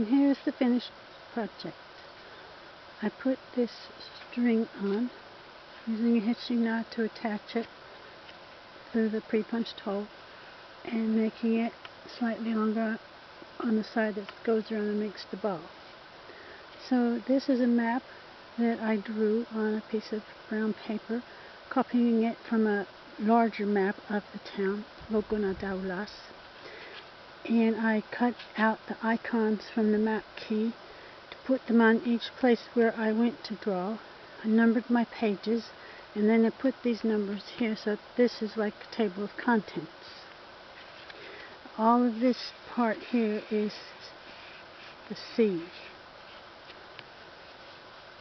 And here's the finished project. I put this string on using a hitching knot to attach it through the pre-punched hole and making it slightly longer on the side that goes around and makes the ball. So this is a map that I drew on a piece of brown paper, copying it from a larger map of the town, Logonna Daoulas. And I cut out the icons from the map key to put them on each place where I went to draw. I numbered my pages, and then I put these numbers here, so this is like a table of contents. All of this part here is the sea.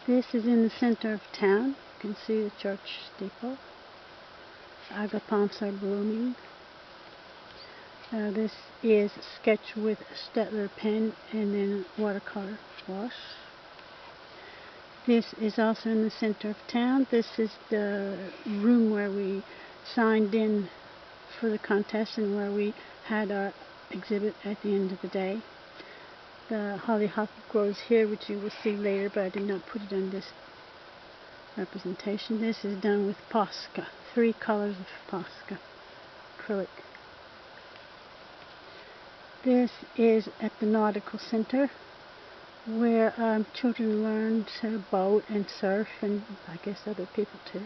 This is in the center of town. You can see the church steeple. Agapons are blooming. This is a sketch with a Stettler pen and then watercolor wash. This is also in the center of town. This is the room where we signed in for the contest and where we had our exhibit at the end of the day. The hollyhock grows here, which you will see later, but I did not put it on this representation. This is done with Posca, 3 colors of Posca, acrylic. This is at the Nautical Center, where children learn to boat and surf, and I guess other people too.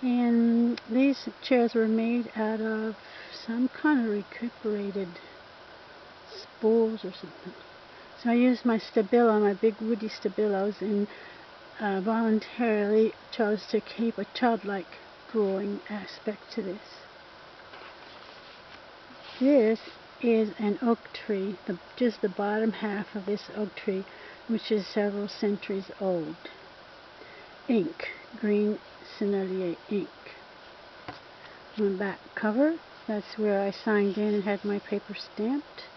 And these chairs were made out of some kind of recuperated spools or something. So I used my Stabilo, my big woody Stabilos, and voluntarily chose to keep a childlike drawing aspect to this. This is an oak tree, just the bottom half of this oak tree, which is several centuries old. Ink, green Sennelier ink. On the back cover, that's where I signed in and had my paper stamped.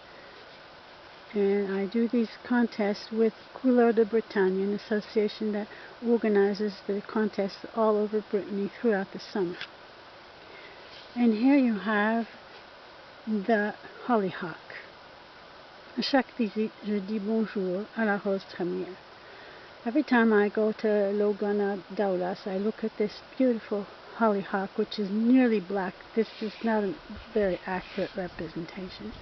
And I do these contests with Couleur de Bretagne, an association that organizes the contests all over Brittany throughout the summer. And here you have the hollyhock. À chaque visite, je dis bonjour à la rose trémière. Every time I go to Logonna Daoulas, I look at this beautiful hollyhock, which is nearly black. This is not a very accurate representation.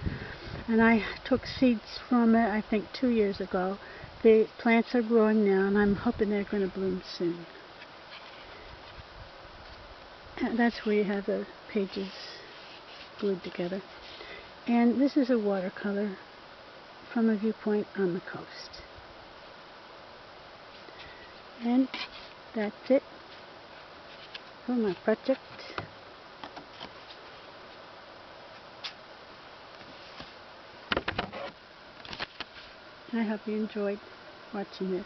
And I took seeds from it, I think 2 years ago. The plants are growing now, and I'm hoping they're going to bloom soon. And that's where you have the pages glued together. And this is a watercolor from a viewpoint on the coast. And that's it for my project. I hope you enjoyed watching this.